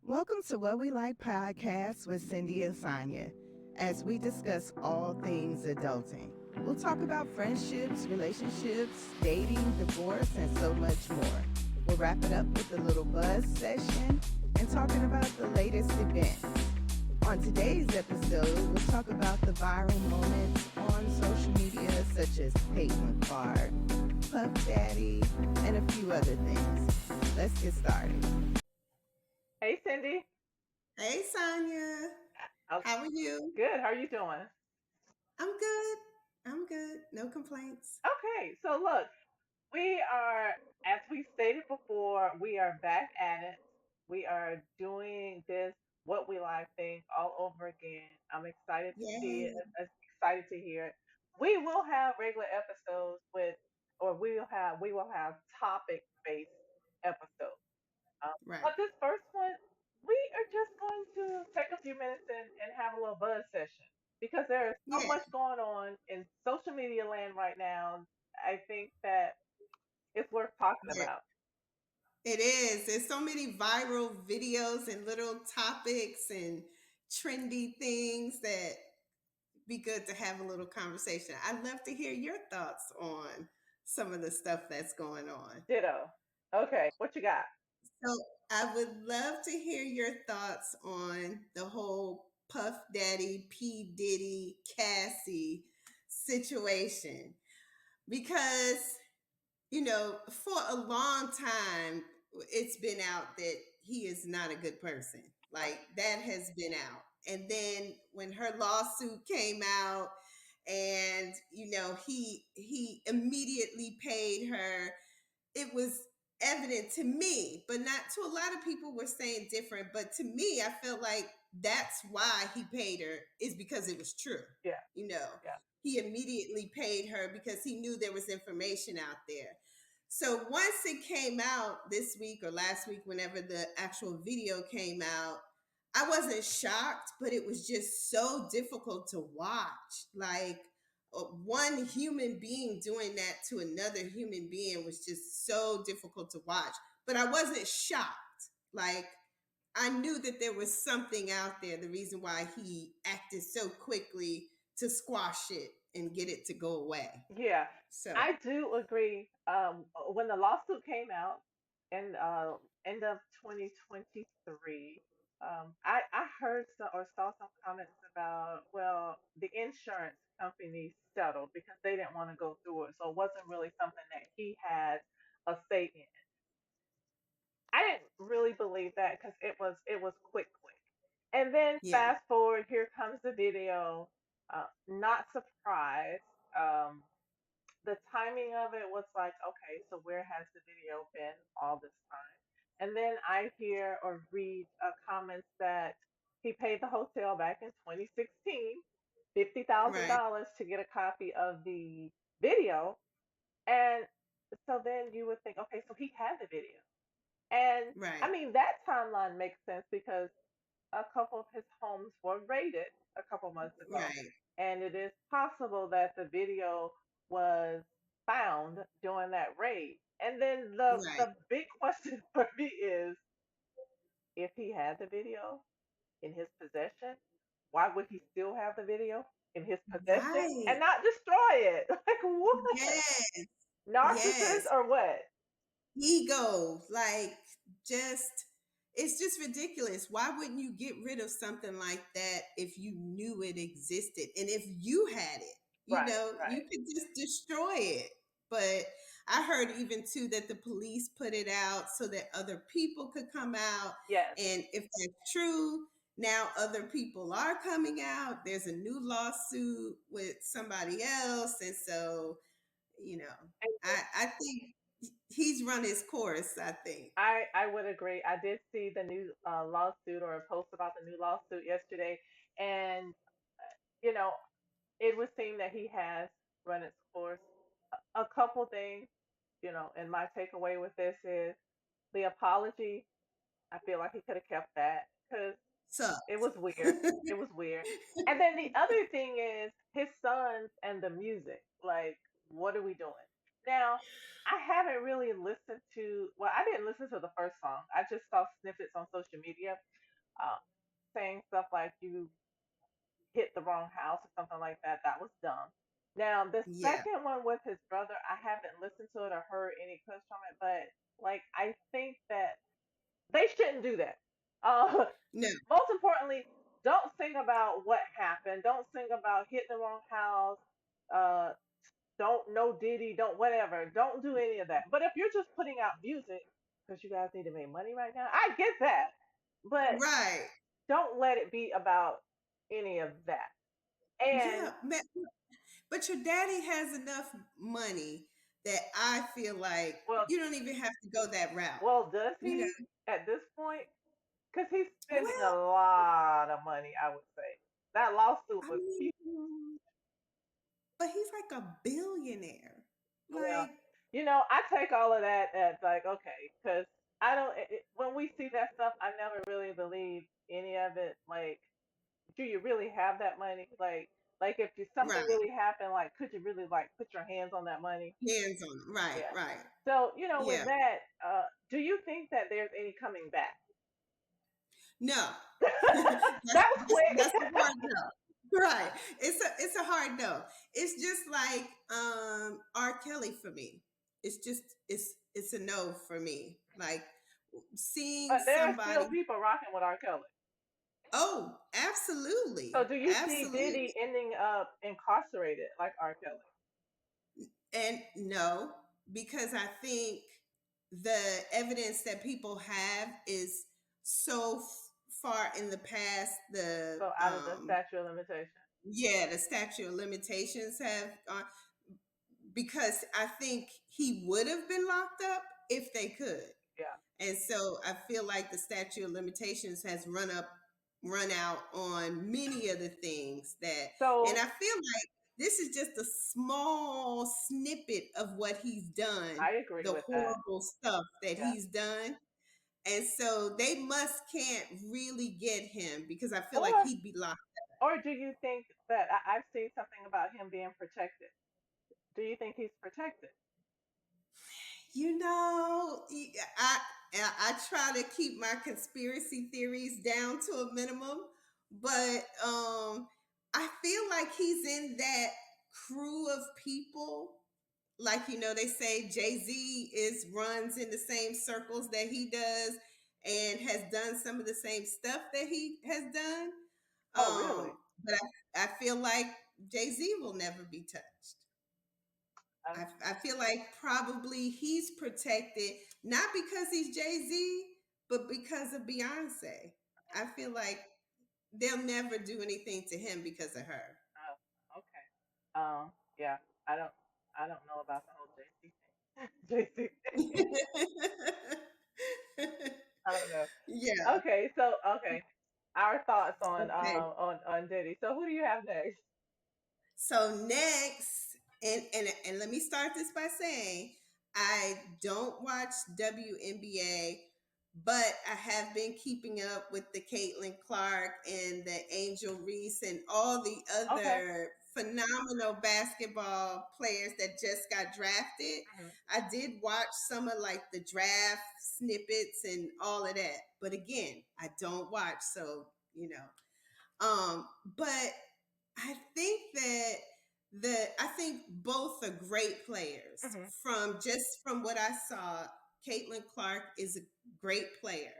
Welcome to What We Like podcast with Cindy and Sonia. As we discuss all things adulting, we'll talk about friendships, relationships, dating, divorce, and so much more. We'll wrap it up with a little buzz session and talking about the latest events. On today's episode, we'll talk about the viral moments on social media, such as Peyton Clark, Puff Daddy, and a few other things. Let's get started. Hey Cindy. Hey, Sonia. Oh, How are you? good. How are you doing? I'm good. I'm good. No complaints. Okay, so look, we are, as we stated before, we are back at it. We are doing this what we like thing all over again. I'm excited to see it. Yay. Excited to hear it. We will have regular episodes with, or we will have topic based episodes. Right. But this first one, we are just going to take a few minutes and have a little buzz session because there is so Yeah. much going on in social media land right now. I think that it's worth talking Yeah. about. It is. There's so many viral videos and little topics and trendy things that be good to have a little conversation. I'd love to hear your thoughts on some of the stuff that's going on. Ditto. Okay, what you got? So I would love to hear your thoughts on the whole Puff Daddy, P. Diddy, Cassie situation. Because, for a long time, it's been out that he is not a good person. Right. Like that has been out. And then when her lawsuit came out and he immediately paid her, it was evident to me, but not to a lot of people were saying different. But to me, I felt like that's why he paid her is because it was true. Yeah, You know, yeah. he immediately paid her because he knew there was information out there. So once it came out this week or last week, whenever the actual video came out, I wasn't shocked, but it was just so difficult to watch. Like one human being doing that to another human being was just so difficult to watch. But I wasn't shocked. Like I knew that there was something out there, the reason why he acted so quickly to squash it and get it to go away. Yeah, So, I do agree. When the lawsuit came out in end of 2023, I heard or saw some comments about, well, the insurance company settled because they didn't want to go through it, so it wasn't really something that he had a say in. I didn't really believe that because it was quick. And then yeah, fast forward, here comes the video. Not surprised. Um, the timing of it was like, okay, so where has the video been all this time? And then I hear or read comments that he paid the hotel back in 2016, right, $50,000 to get a copy of the video. And so then you would think, okay, so he had the video. And I right, mean, that timeline makes sense because a couple of his homes were raided a couple months ago. right, And it is possible that the video was found during that raid. And then the, right, the big question for me is if he had the video in his possession, why would he still have the video in his possession right. and not destroy it? Like what? Yes, Narcissist yes. or what? Ego, like just it's just ridiculous. Why wouldn't you get rid of something like that if you knew it existed and if you had it? Right, right. You could just destroy it. But I heard even too that the police put it out so that other people could come out. Yes. And if that's true, now other people are coming out. There's a new lawsuit with somebody else. And so, you know, I think he's run his course, I think. I would agree. I did see the new lawsuit or a post about the new lawsuit yesterday, and you know, it would seem that he has run its course. A couple things, and my takeaway with this is the apology. I feel like he could have kept that because So, it was weird. It was weird. And then the other thing is his sons and the music. Like, what are we doing? Now, I haven't really listened to. Well, I didn't listen to the first song. I just saw snippets on social media, uh, saying stuff like "you hit the wrong house" or something like that. That was dumb. Now, the Yeah. second one with his brother, I haven't listened to it or heard any clips from it, but like I think that they shouldn't do that. Uh, No. most importantly, don't sing about what happened. Don't sing about hitting the wrong house. Uh, don't know Diddy. Don't whatever. Don't do any of that. But if you're just putting out music because you guys need to make money right now, I get that. But Right. don't let it be about any of that. And Yeah. But your daddy has enough money that I feel like well, you don't even have to go that route. does You know, he at this point? Because he's spending a well, lot of money. I would say that lawsuit I was huge. mean, but he's like a billionaire. Well, Like, I take all of that as like okay, because I don't. When we see that stuff, I never really believe any of it. Like, do you really have that money? Like if something right, really happened, like, could you really like put your hands on that money? hands on it. Right, Yeah. right. So with Yeah. that, do you think that there's any coming back? No. That was quick. That's a hard no. Right. It's a hard no. It's just like R. Kelly for me. It's just it's a no for me. Like seeing But there are somebody. still people rocking with R. Kelly. Oh, So absolutely. do you see Absolutely. Diddy ending up incarcerated like R. Kelly? And no, because I think the evidence that people have is so far in the past. So out of the statute of limitations. Yeah, the statute of limitations have gone because I think he would have been locked up if they could. Yeah. And so I feel like the statute of limitations has run out on many of the things that, and So I feel like this is just a small snippet of what he's done, I agree the with that. horrible stuff that Yeah. he's done. And so they must can't really get him because I feel like Or he'd be locked. or do you think that I've seen something about him being protected? Do you think he's protected? You know, I try to keep my conspiracy theories down to a minimum, but I feel like he's in that crew of people. Like they say Jay Z is runs in the same circles that he does and has done some of the same stuff that he has done. Oh, really? But I feel like Jay Z will never be touched. Um, I feel like probably he's protected not because he's Jay Z, but because of Beyonce. I feel like they'll never do anything to him because of her. oh, okay. Yeah. I don't. I don't know about the whole JC thing. JC thing. I don't know. Yeah. Okay. So okay. Our thoughts on Okay. Diddy. So who do you have next? So next, and let me start this by saying I don't watch WNBA, but I have been keeping up with the Caitlin Clark and the Angel Reese and all the Okay. other phenomenal basketball players that just got drafted. Mhm. I did watch some of like the draft snippets and all of that, but again, I don't watch, so you know. But I think that I think both are great players. Mhm. From what I saw, Caitlin Clark is a great player.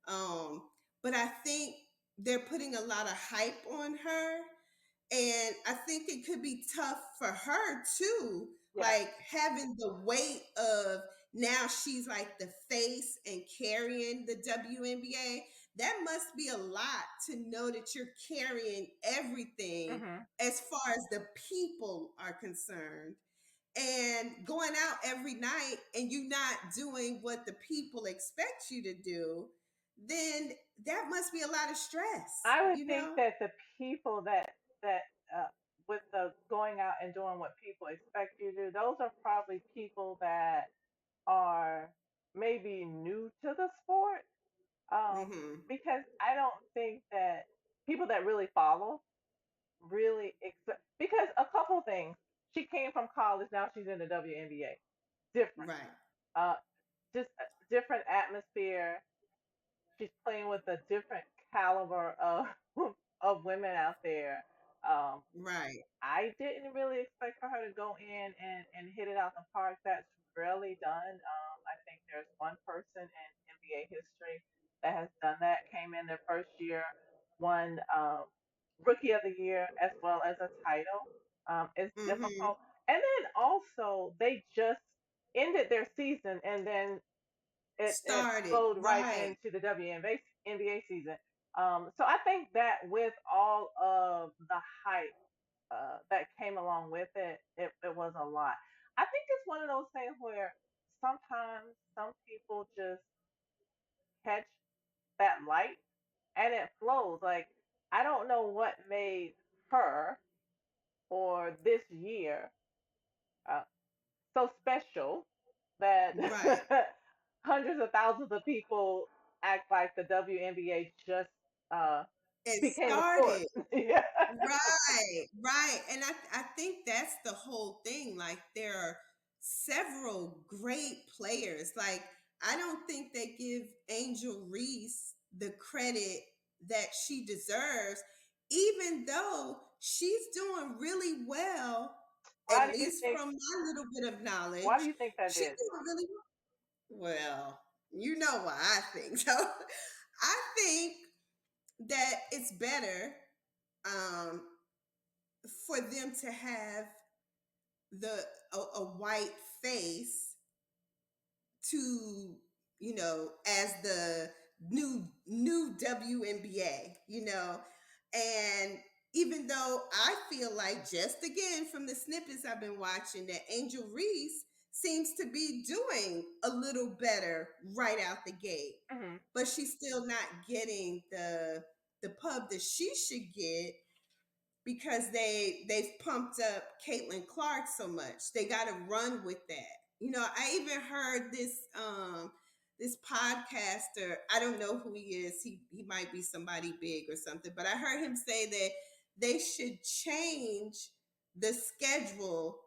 Um, but I think they're putting a lot of hype on her, and I think it could be tough for her too, Yeah. like having the weight of now she's like the face and carrying the WNBA. That must be a lot to know that you're carrying everything Mhm. as far as the people are concerned and going out every night and you not doing what the people expect you to do, then that must be a lot of stress, I would you think know? that the people that uh, with the going out and doing what people expect you to do, those are probably people that are maybe new to the sport. Hmm. Because I don't think that people that really follow really expect, because a couple things. She came from college. Now she's in the WNBA. Different. Right. Uh, just a different atmosphere. She's playing with a different caliber of of women out there. Um, Right. I didn't really expect for her to go in and hit it out the park. That's rarely done. I think there's one person in NBA history that has done that. Came in their first year, won Rookie of the Year as well as a title. It's Mm-hmm. difficult. And then also they just ended their season, and then it Started. flowed right Right. into the NBA season. So I think that with all of the hype that came along with it, it was a lot. I think it's one of those things where sometimes some people just catch that light and it flows. Like, I don't know what made her or this year uh, so special that Right. hundreds of thousands of people act like the WNBA just uh, It became a sport. started. Yeah. Right, right. And I think that's the whole thing. Like there are several great players. Like I don't think they give Angel Reese the credit that she deserves, even though she's doing really well, Why at do you least think? from my little bit of Why do knowledge. you think that She's is? doing really well. You know why I think so. I think that it's better um, for them to have a white face to as the new WNBA, and even though I feel like just again from the snippets I've been watching that Angel Reese seems to be doing a little better right out the gate, Hmm. but she's still not getting the pub that she should get because they've pumped up Caitlin Clark so much. They got to run with that. I even heard this podcaster. I don't know who he is. He might be somebody big or something, but I heard him say that they should change the schedule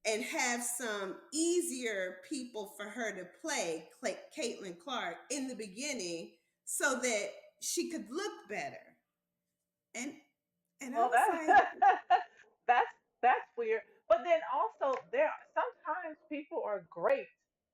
and have some easier people for her to play Caitlin Clark in the beginning so that she could look better. And and I Well, was like, that's that's weird. But then also there sometimes people are great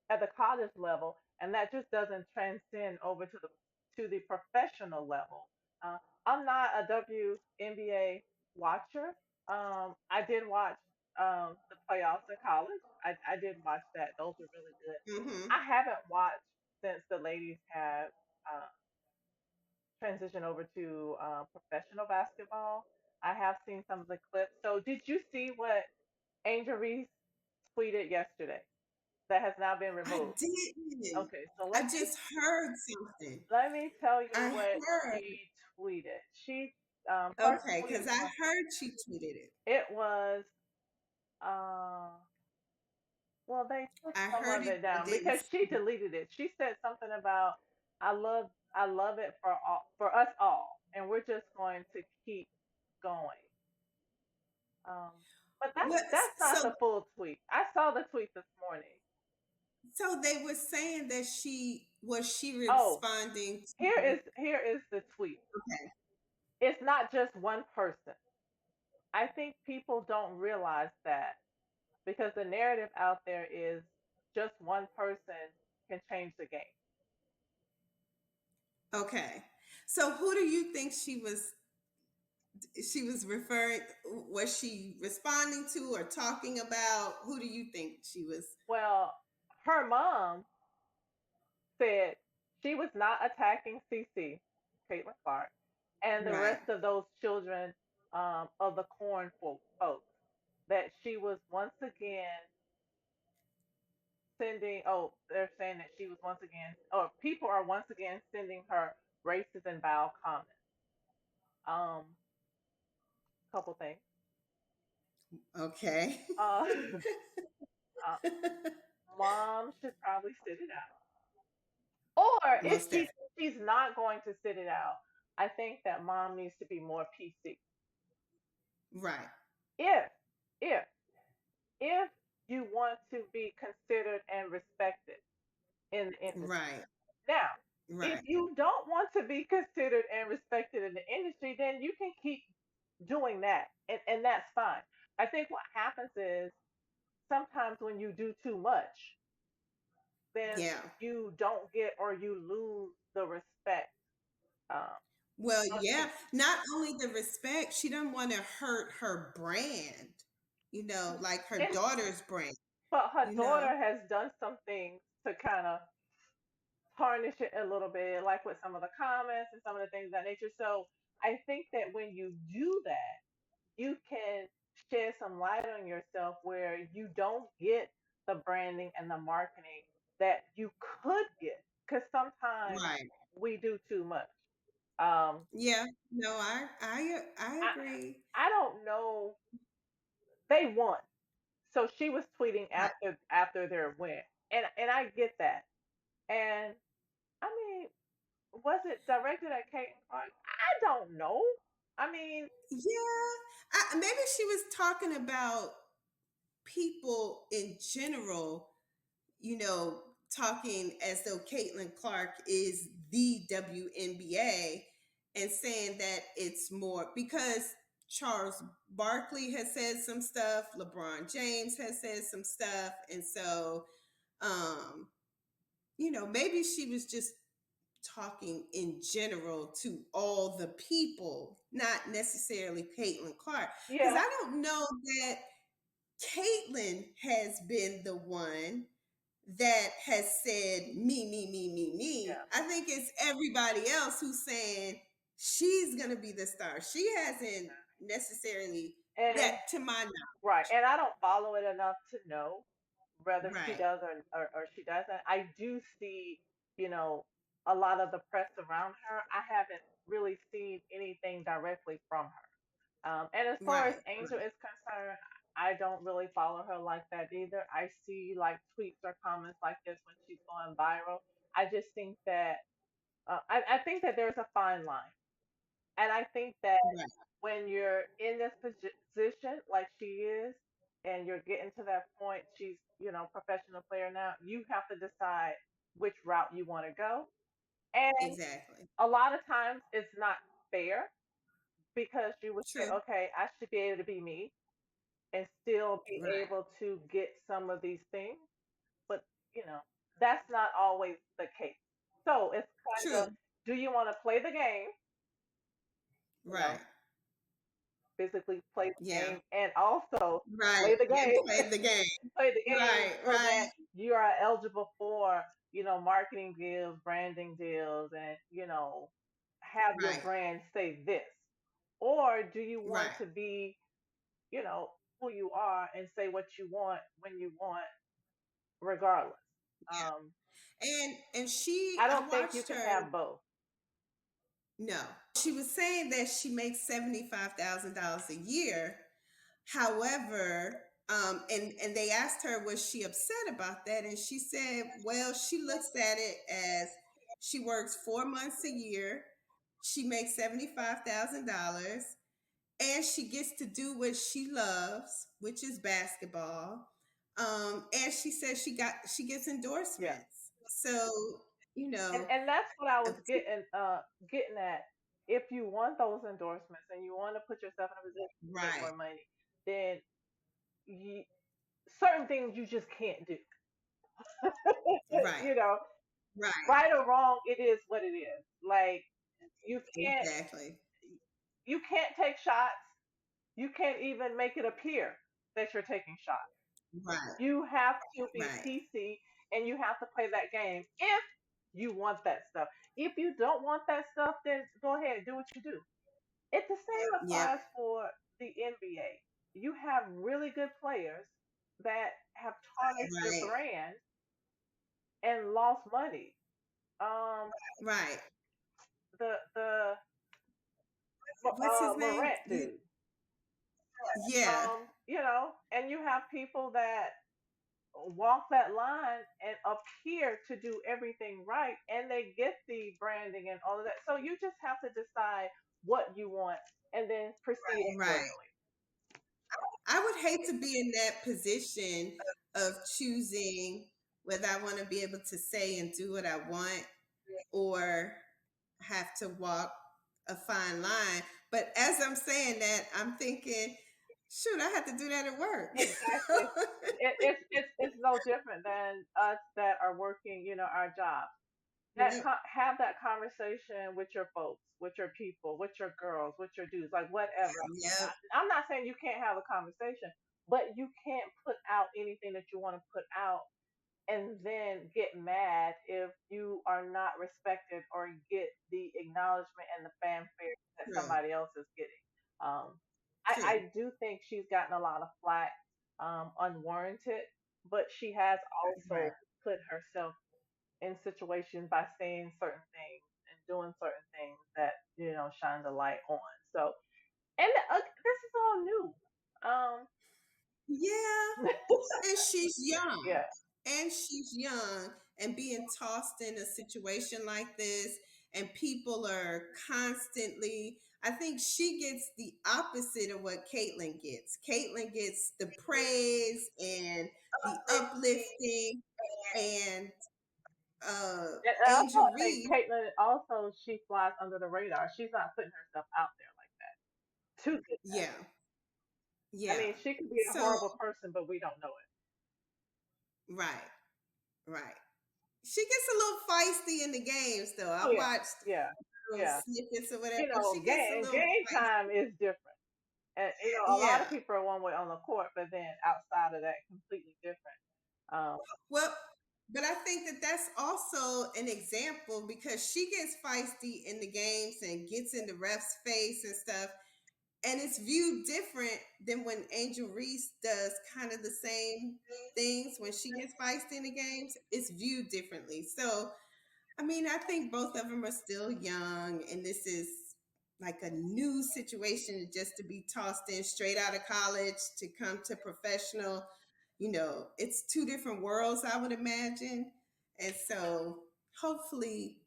at the college level, and that just doesn't transcend over to the professional level. Uh, I'm not a WNBA watcher. I did watch the playoffs in college. I did watch that. Those were really good. mm-hmm. I haven't watched since the ladies have uh, transition over to professional basketball. I have seen some of the clips. So, did you see what Angel Reese tweeted yesterday that has now been I removed? didn't. Okay, so I just heard something. let me tell you I what heard. she tweeted. She first Okay, tweet because I was heard she tweeted it. it was uh well they took I some heard of it. it I down didn't because she see it. deleted it. She said something about I love it for us all, and we're just going to keep going. Um, but What? that's not So, the full tweet. I saw the tweet this morning. so they were saying that she Oh, responding here to? is the tweet. Okay, It's not just one person. I think people don't realize that because the narrative out there is just one person can change the game. okay. So who do you think she was referring? Was she responding to or talking about? Who do you think she was? Well, her mom said she was not attacking CC, Caitlin Clark, and the Right. rest of those children of the corn folks. That she was once again sending, oh, they're saying that she was once again, or people are once again sending her racist and vile comments. Couple things. Okay. Uh, uh, Mom should probably sit it out. Or if Most definitely. she's not going to sit it out, I think that mom needs to be more PC. Right. If if if you want to be considered and respected in the industry. Right. Now, if Right. you don't want to be considered and respected in the industry, then you can keep doing that, and that's fine. I think what happens is sometimes when you do too much, then Yeah. you don't get or you lose the respect um, Well, of yeah. people. Not only the respect, she doesn't want to hurt her brand, like her And daughter's brand, but her you know? daughter has done some things to kind of tarnish it a little bit, like with some of the comments and some of the things of that nature. So I think that when you do that, you can shed some light on yourself where you don't get the branding and the marketing that you could get. Because sometimes Right. we do too much. Um, Yeah. No, I I agree. I don't know. They won, so she was tweeting Right. after their win, and I get that. And I mean, was it directed at Kate and Clark? I don't know. I mean, Yeah. Maybe she was talking about people in general, talking as though Caitlin Clark is the WNBA and saying that it's more because Charles Barkley has said some stuff, LeBron James has said some stuff. And so, um, maybe she was just talking in general to all the people, not necessarily Caitlin Clark. Because yeah, I don't know that Caitlyn has been the one that has said me. yeah. I think it's everybody else who's saying she's gonna be the star. She hasn't necessarily And that to my knowledge. right, and I don't follow it enough to know whether she Right, does or she doesn't. I do see, you know, a lot of the press around her. I haven't really seen anything directly from her. And as far as right, Angel is concerned, I don't really follow her like that either. I see like tweets or comments like this when she's going viral. I just think that I think that there's a fine line, and I think that right, when you're in this position like she is, and you're getting to that point, she's professional player now. You have to decide which route you want to go, and exactly. a lot of times it's not fair because you would say, True, okay, I should be able to be me and still be right, able to get some of these things, but you know that's not always the case. So it's kind of, true, do you want to play the game? You right, know, physically play the yeah, game and also right, play the and game, play the game. play the game Right, so right, that you are eligible for, marketing deals, branding deals, and, have your right, brand say this. Or do you want right, to be, you know, who you are and say what you want when you want, regardless? yeah. Um, And I I don't think you watched can her. have both. No, she was saying that she makes $75,000 a year. However, and they asked her, was she upset about that? And she said, well, she looks at it as she works 4 months a year, she makes $75,000, and she gets to do what she loves, which is basketball. And she says she gets Yeah. endorsements. So, you and know, and that's what I uh, was getting at. If you want those endorsements and you want to put yourself in a position to make right, more money, then you, certain things you just can't do. right, you know, right, right or wrong, it is what it is. Like you can't exactly. you can't take shots. You can't even make it appear that you're taking shots. Right, You have to be right, PC and you have to play that game if you want that stuff. If you don't want that stuff, then go ahead and do what you do. It the same yep, applies for the NBA. You have really good players that have tarnished their right, brand and lost money. Um, right. the What's his name? Morant dude. Yeah, And you have people that walk that line and appear to do everything right, and they get the branding and all of that. So you just have to decide what you want and then proceed right. accordingly. I would hate to be in that position of choosing whether I want to be able to say and do what I want or have to walk a fine line. But as I'm saying that, I'm thinking, shoot, I have to do that at work. Exactly. It's no different than us that are working, our job. Yep. Have that conversation with your folks, with your people, with your girls, with your dudes, like whatever. Yep. I'm not saying you can't have a conversation, but you can't put out anything that you want to put out and then get mad if you are not respected or get the acknowledgement and the fanfare that True. somebody else is getting. Um, True. I do think she's gotten a lot of flack, unwarranted, but she has Right. also put herself in situations by saying certain things and doing certain things that shine the light on. So, and this is all new. Um, Yeah. And she's young. yeah, And she's young and being tossed in a situation like this, and people are constantly, I think she gets the opposite of what Caitlyn gets. Caitlyn gets the praise and the uplifting, and and I also Angel think Reese, Caitlyn also she flies under the radar. She's not putting herself out there like that to get that. yeah, I yeah. mean, she could be a So, horrible person, but we don't know it. right, right. She gets a little feisty in the games, though. Oh I yeah, watched yeah, little yeah. snippets or whatever. She gets a little Game time feisty. is different. And a lot of Yeah. people are one way on the court, but then outside of that, completely different. Um, Well, but I think that that's also an example because she gets feisty in the games and gets in the ref's face and stuff. And it's viewed different than when Angel Reese does kind of the same things when she gets feisty in the games. It's viewed differently. So I mean, I think both of them are still young, and this is like a new situation just to be tossed in straight out of college to come to professional. It's two different worlds, I would imagine. And so hopefully,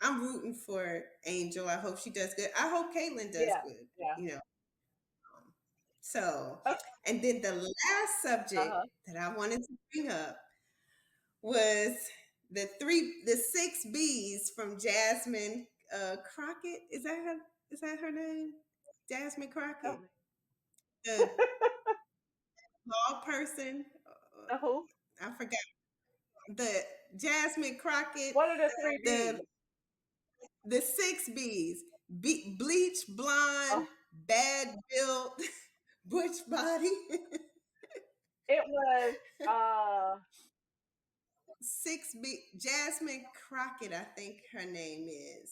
I'm rooting for Angel. I hope she does good. I hope Caitlyn does yeah, good, yeah. you know. So, Okay. and then the last subject Uh-huh. that I wanted to bring up was the six B's from Jasmine Crockett. Is that her name? Jasmine Help Crockett, me. the law person. Who? I forgot the Jasmine Crockett. What are the three The B's? the six B's: bleach, blonde, Oh, bad built, butch body. it was uh Six B Jasmine Crockett, I think her name is,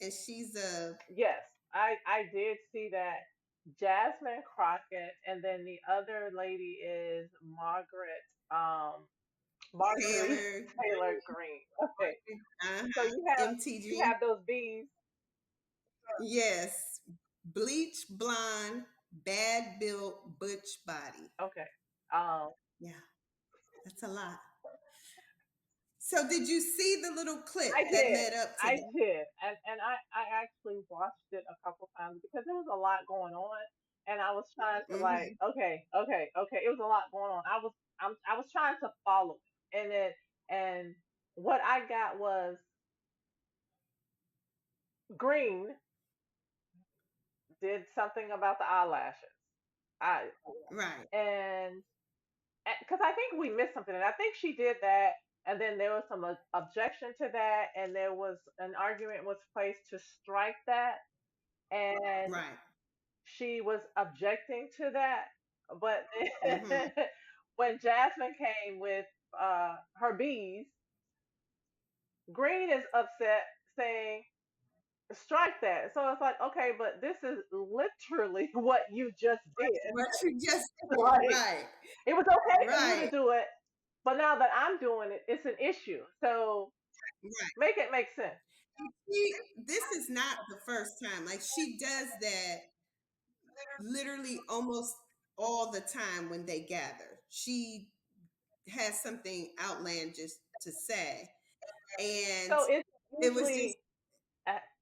and she's a yes, I did see that. Jasmine Crockett, and then the other lady is Marguerite Taylor. Taylor Green. Okay, Uh-huh. so you MTG. have those B's. Yes. Bleach blonde, bad built, butch body. Okay, um, Yeah, that's a lot. So did you see the little clip I that did. led up to I that? did. And I actually watched it a couple times because there was a lot going on and I was trying to like, Hmm. okay, okay, okay. It was a lot going on. I was trying to follow it. And what I got was Green did something about the eyelashes. I Right. and because I think we missed something, and I think she did that, and then there was some objection to that, and there was an argument was placed to strike that, and Right. she was objecting to that, but Hmm. when Jasmine came with her bees, Green is upset, saying strike that. So it's like, okay, but this is literally what you just did. What you just Like right. it was okay for you to Right. do it, but now that I'm doing it, it's an issue. So Right. make it make sense. This is not the first time. Like she does that literally almost all the time when they gather. She has something outlandish to say. And So it's it was just, usually,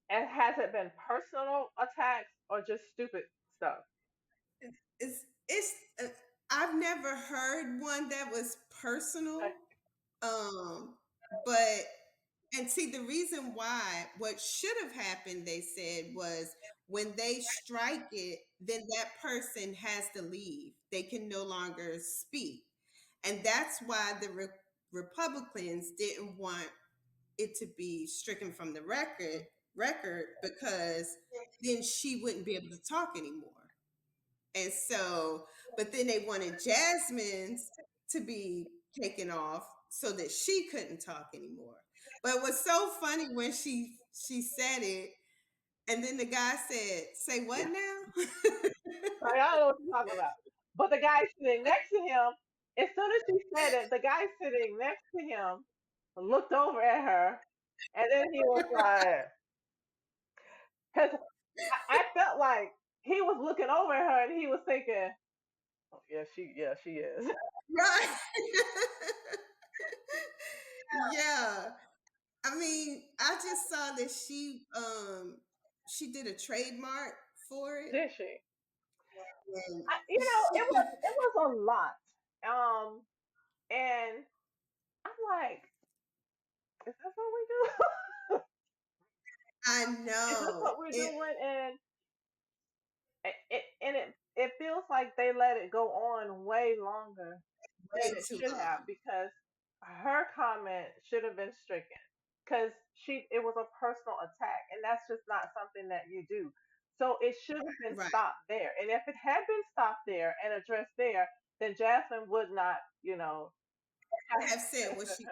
and has it been personal attacks or just stupid stuff? it's I've never heard one that was personal. Um, but and see the reason why what should have happened, they said, was when they strike it, then that person has to leave. They can no longer speak. And that's why the Republicans didn't want it to be stricken from the record because then she wouldn't be able to talk anymore. And so, but then they wanted Jasmine's to be taken off so that she couldn't talk anymore. But it was so funny when she said it, and then the guy said, "Say what Yeah. now?" So I don't know what you're talking about. But the guy sitting next to him, as soon as she said it, the guy sitting next to him looked over at her, and then he was like, because I felt like he was looking over at her and he was thinking, oh, yeah, she is. Right. Yeah. I mean, I just saw that she did a trademark for it. Did she? And It was a lot. Um, and I'm like, is this what we do? I Is this know what we're it doing? And it feels like they let it go on way longer than way it too should have, long. because her comment should have been stricken, because she it was a personal attack, and that's just not something that you do. So it should have been Right. stopped there. And if it had been stopped there and addressed there, then Jasmine would not, have Have said what she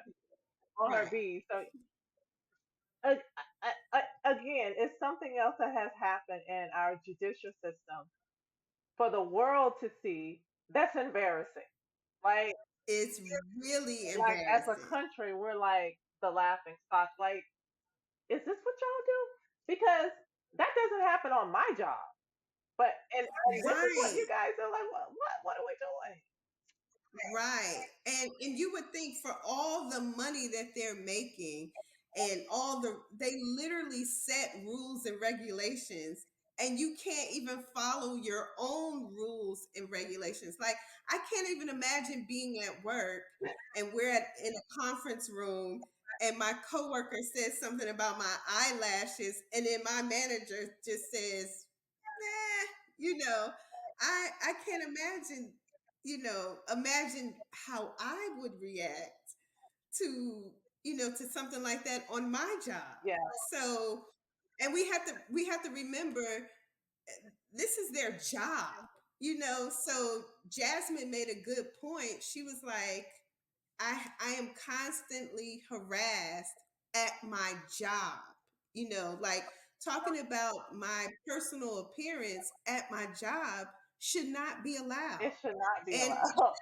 on her right. bead. So again, it's something else that has happened in our judicial system for the world to see. That's embarrassing. Like, It's really as a embarrassing. country, we're like the laughing stock. Like, is this what y'all do? Because that doesn't happen on my job. But and this is what you Right. guys are like. What are we doing? Right. And you would think for all the money that they're making and all they literally set rules and regulations, and you can't even follow your own rules and regulations. Like I can't even imagine being at work and we're in a conference room and my coworker says something about my eyelashes and then my manager just says, "Nah," I can't imagine, imagine how I would react to, to something like that on my job. Yeah, So, and we have to remember this is their job, So Jasmine made a good point. She was like, I am constantly harassed at my job, like talking about my personal appearance at my job should not be allowed. it should not be And allowed.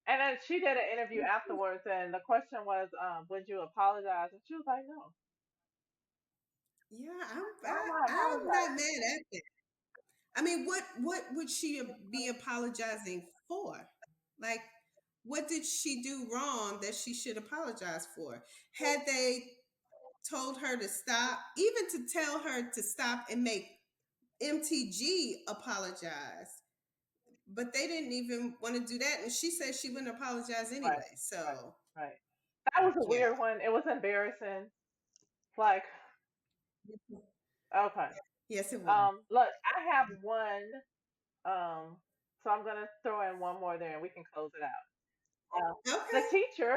And then she did an interview afterwards, and the question was, would you apologize? And she was like, no, yeah, why am I I'm not apologizing? mad at it. I mean, what would she be apologizing for? Like, what did she do wrong that she should apologize for? Had they told her to stop, even to tell her to stop and make MTG apologize, but they didn't even want to do that, and she said she wouldn't apologize Right, anyway. right, So, right. That was a yeah, weird one. It was embarrassing. Like, okay. yes, it was. Look, I have one. Um, so I'm gonna throw in one more there, and we can close it out. The Okay. teacher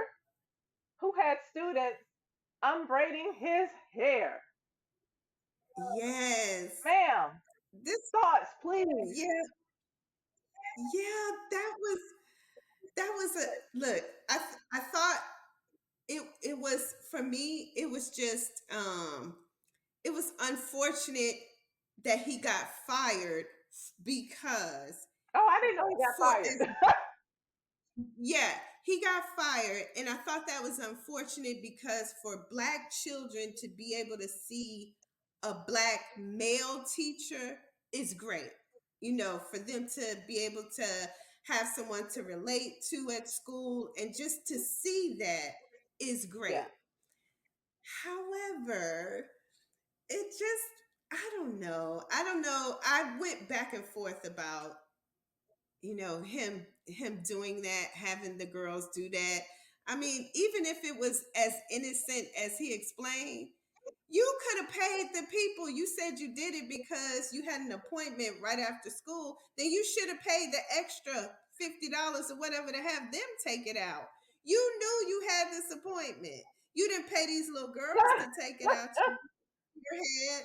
who had students unbraiding his hair, Yes. ma'am. This. Thoughts, please. Yeah. Yeah. That was a look. I thought it was for me. It was just it was unfortunate that he got fired because Oh, I didn't know he got for fired. yeah, he got fired, and I thought that was unfortunate because for black children to be able to see a black male teacher is great. For them to be able to have someone to relate to at school and just to see that is Yeah, great. However, I don't know. I don't know. I went back and forth about him doing that, having the girls do that. I mean, even if it was as innocent as he explained, you could have paid the people. You said you did it because you had an appointment right after school. Then you should have paid the extra $50 or whatever to have them take it out. You knew you had this appointment. You didn't pay these little girls to take it out your head.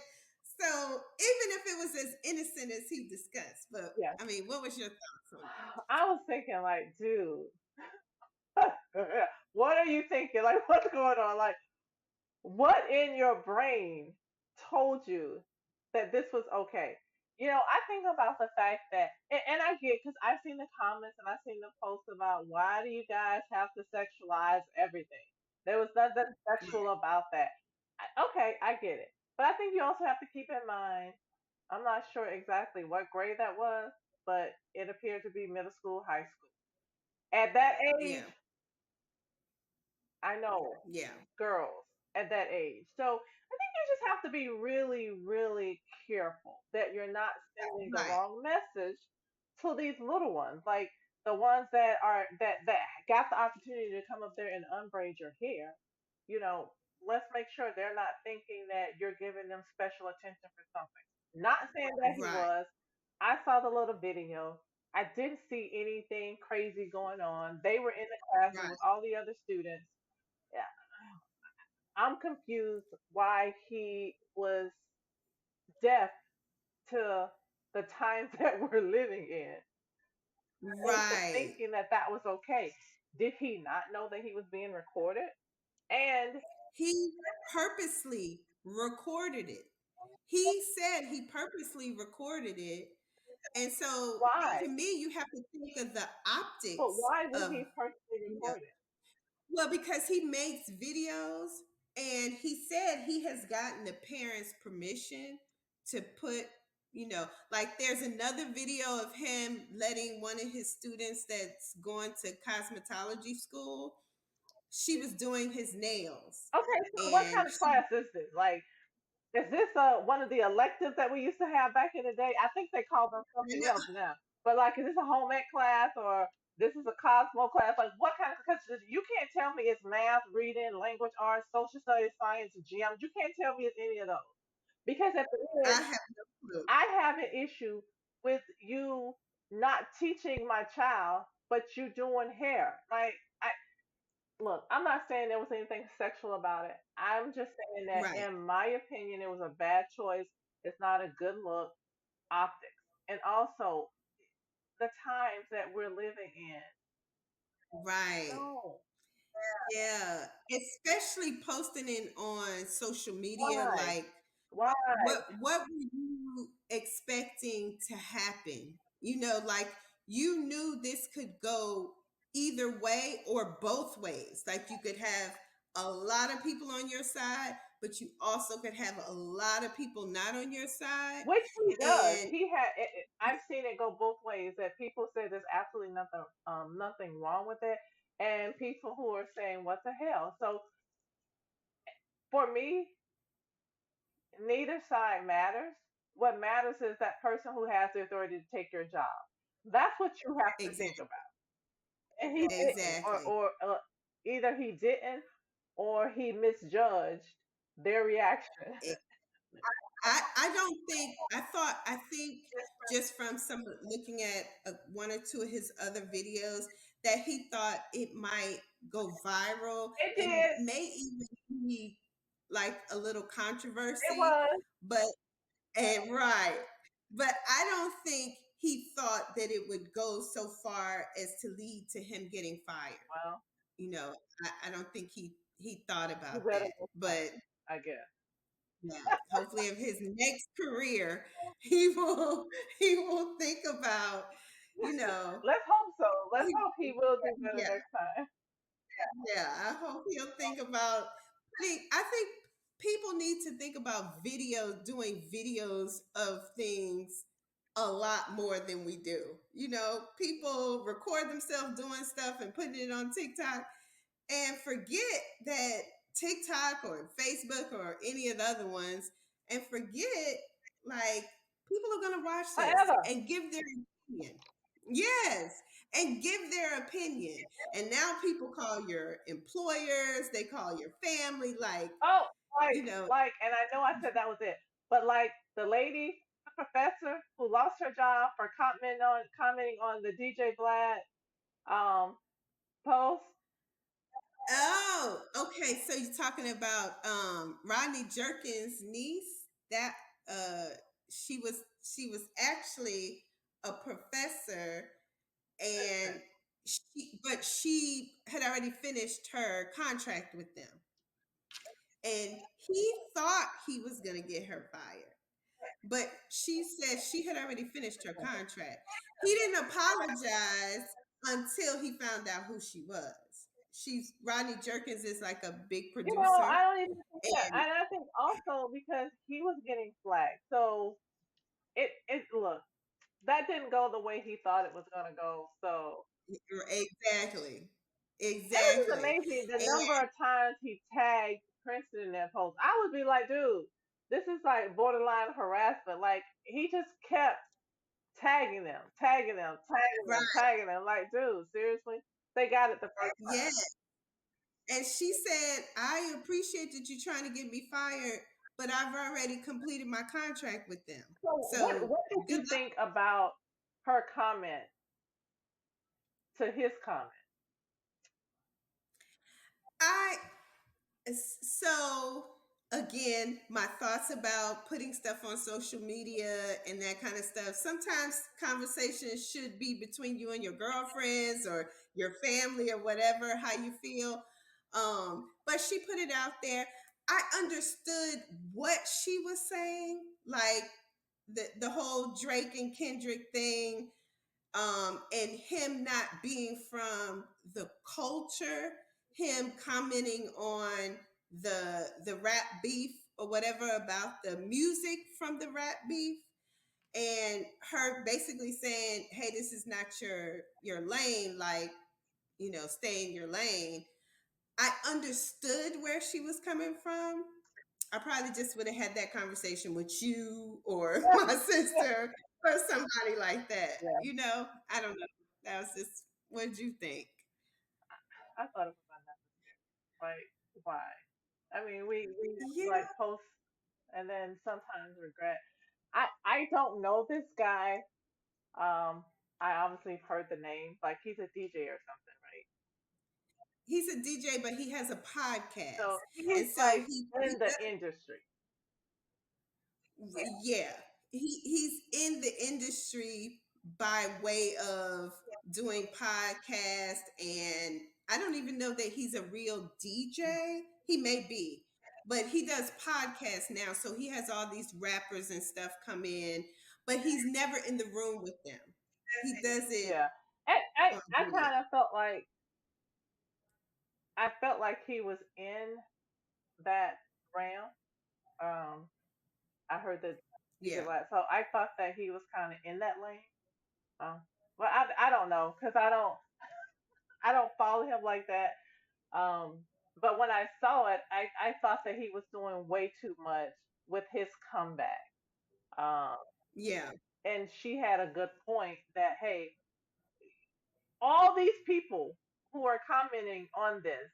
So even if it was as innocent as he discussed, but Yes. I mean, what was your thoughts on that? I was thinking, like, dude, what are you thinking? Like, what's going on? Like, what in your brain told you that this was okay? I think about the fact that, and I get, because I've seen the comments and I've seen the posts about why do you guys have to sexualize everything? There was nothing sexual about that. Okay, I get it. But I think you also have to keep in mind, I'm not sure exactly what grade that was, but it appeared to be middle school, high school. At that age, Yeah, I know yeah, girls at that age. So I think you just have to be really, really careful that you're not sending the right, wrong message to these little ones, like the ones that got the opportunity to come up there and unbraid your hair. You know, let's make sure they're not thinking that you're giving them special attention for something. Not saying that he right, was. I saw the little video. I didn't see anything crazy going on. They were in the classroom right. with all the other students. Yeah, I'm confused why he was deaf to the times that we're living in into Right. thinking that that was okay. Did he not know that he was being recorded? And He purposely recorded it. He said he purposely recorded it. And so why? to me, you have to think of the But optics why would of, he personally you know, record it? well, because he makes videos and he said he has gotten the parents' permission to put, like there's another video of him letting one of his students that's going to cosmetology school, she was doing his nails. Okay, so what And kind of class is this? Like, is this one of the electives that we used to have back in the day? I think they call them something else now. But like, is this a home ec class or this is a Cosmo class? Like, what kind of? Because you can't tell me it's math, reading, language arts, social studies, science, geometry. You can't tell me it's any of those. Because at the I end, have no clue. I have an issue with you not teaching my child, but you doing hair. Like, look, I'm not saying there was anything sexual about it. I'm just saying that, Right, in my opinion, it was a bad choice. It's not a good look, optics. And also, the times that we're living in. right. No. Yeah, especially posting it on social media, Why? like Why? what were you expecting to happen? Like you knew this could go either way or both ways. Like you could have a lot of people on your side, but you also could have a lot of people not on your side. Which he does. And I've seen it go both ways. That people say there's absolutely nothing wrong with it, and people who are saying what the hell. So for me, neither side matters. What matters is that person who has the authority to take your job. That's what you have to think exactly, about. And he didn't, exactly. either he didn't or he misjudged their reaction. I don't think I think just from some looking at one or two of his other videos that he thought it might go viral It and did. may even be like a little It controversy, was. but and right, but I don't think he thought that it would go so far as to lead to him getting fired. Well, You know, I don't think he thought you about better that, go find, but I guess. yeah, hopefully of his next career, he will think about, you know, Let's hope so. Let's he, hope he will do better yeah, next time. yeah. I hope he'll think about. I think people need to think about doing videos of things a lot more than we do. People record themselves doing stuff and putting it on TikTok and forget that TikTok or Facebook or any of the other ones, and forget like people are gonna watch this Forever. and give their opinion. Yes, and give their opinion. And now people call your employers, they call your family, like, Oh, you know, and I know I said that was it, but like the lady, the professor who lost her job for commenting on the DJ Vlad um post. oh, okay. So you're talking about Rodney Jerkins' niece? That uh she was actually a professor, and she had already finished her contract with them. And he thought he was gonna get her fired. But she said she had already finished her contract. He didn't apologize until he found out who she was. She's Rodney Jerkins is like a big You know, producer. I don't even think that, And and I think also because he was getting flagged, so it look that didn't go the way he thought it was gonna go. So exactly. it was just Exactly. amazing the And number of times he tagged Princeton in that post. I would be like, dude, this is like borderline harassment. Like he just kept tagging them, tagging them, tagging them, right, tagging them. Like, dude, seriously? They got it the first yeah. time. And she said, I appreciate that you're trying to get me fired, but I've already completed my contract with them. So So what did good you luck. think about her comment to his comment? I So again, my thoughts about putting stuff on social media and that kind of stuff. Sometimes conversations should be between you and your girlfriends or your family or whatever, how you feel. But she put it out there. I understood what she was saying, like the whole Drake and Kendrick thing, and him not being from the culture, him commenting on the rap beef or whatever about the music from the rap beef, and her basically saying, "Hey, this is not your lane. Like, stay in your lane." I understood where she was coming from. I probably just would have had that conversation with you or my sister or somebody like that. Yeah, I don't know. That was just, what did you think? I thought it was unnecessary. Like, why? I mean, we Yeah, like post and then sometimes regret. I don't know this guy. Um, I obviously heard the name. Like he's a DJ or something, right? he's a DJ, but he has a So podcast, he's and so like he in the industry. yeah, he's in the industry by way of doing podcast, and I don't even know that he's a real DJ. He may be, but he does podcasts now, so he has all these rappers and stuff come in, but he's never in the room with them. He does it Yeah. I on I video. kind of felt like he was in that realm. Um, I heard the DJ Yeah, Vlad, so I thought that he was kind of in that lane. Well, I don't know because I don't follow him like that. Um, but when I saw it, I thought that he was doing way too much with his comeback. Um, yeah, and she had a good point that hey, all these people who are commenting on this,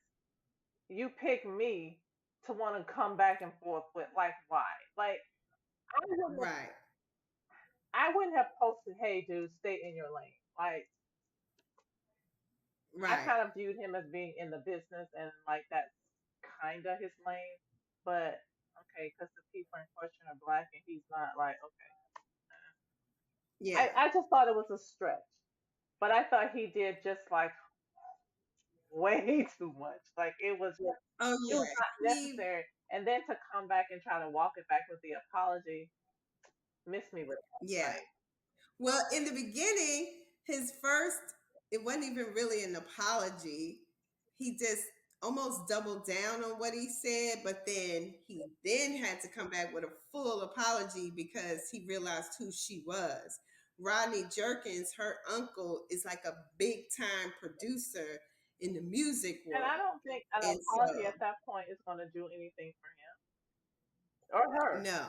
you pick me to want to come back and forth with like why? Like I wouldn't have, right, I wouldn't have posted, hey dude, stay in your lane. Like I right. kind of viewed him as being in the business and like that's kind of his lane. But okay, because the people in question are black and he's not, like okay. Yeah. I just thought it was a stretch, but I thought he did just like way too much. Like Oh it was yeah. not He necessary. And then to come back and try to walk it back with the apology, miss me with that. yeah. Well, in the beginning, his first, it wasn't even really an apology. He just almost doubled down on what he said, but then he then had to come back with a full apology because he realized who she was. Rodney Jerkins, her uncle, is like a big time producer in the music And I world. don't think an And apology so, at that point is going to do anything for him or her. no,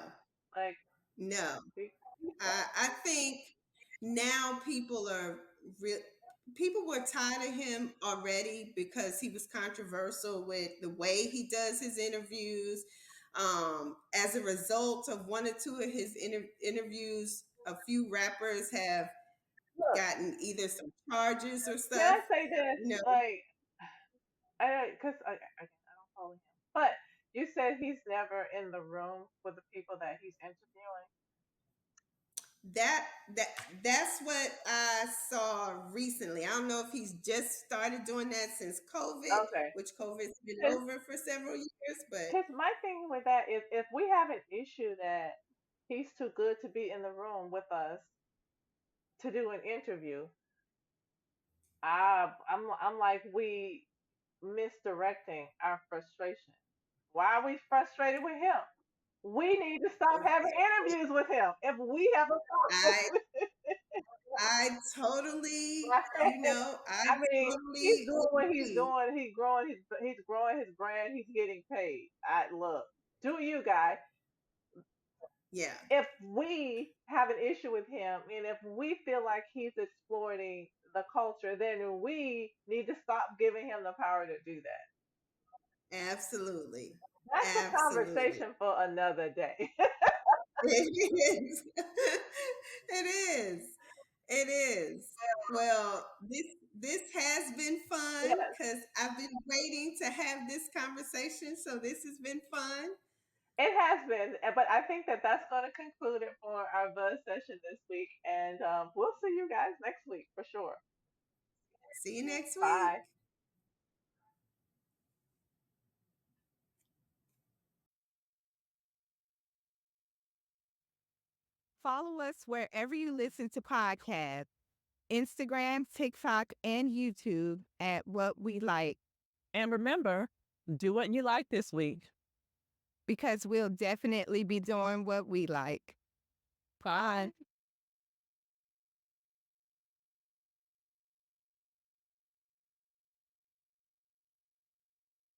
Like, no. be, be I think now people are real people were tired of him already because he was controversial with the way he does his interviews. As a result of one or two of his interviews, a few rappers have Look, gotten either some charges or can I stuff. say this? You know, Like, because I don't follow him, but you said he's never in the room with the people that he's interviewing. that that that's what I saw recently. I don't know if he's just started doing that since COVID, Okay, which COVID's been because over for several years, but my thing with that is if we have an issue that he's too good to be in the room with us to do an interview, I'm like we misdirecting our frustration. Why are we frustrated with him? We need to stop having interviews with him if we have a problem I with I totally, it. I I mean, he's totally doing what he's agree. doing. He's growing his brand. He's getting paid. I look, do you guys? Yeah, If we have an issue with him and if we feel like he's exploiting the culture, then we need to stop giving him the power to do that. absolutely. That's a Absolutely. conversation for another day. It is. It is. It is. Well, this has been fun Yes, because I've been waiting to have this conversation. So this has been fun. it has been, but I think that that's going to conclude it for our buzz session this week, and we'll see you guys next week for sure. See you next Bye. week. Follow us wherever you listen to podcasts, Instagram, TikTok, and YouTube at What We Like, And remember, do what you like this week. because we'll definitely be doing what we like. Bye.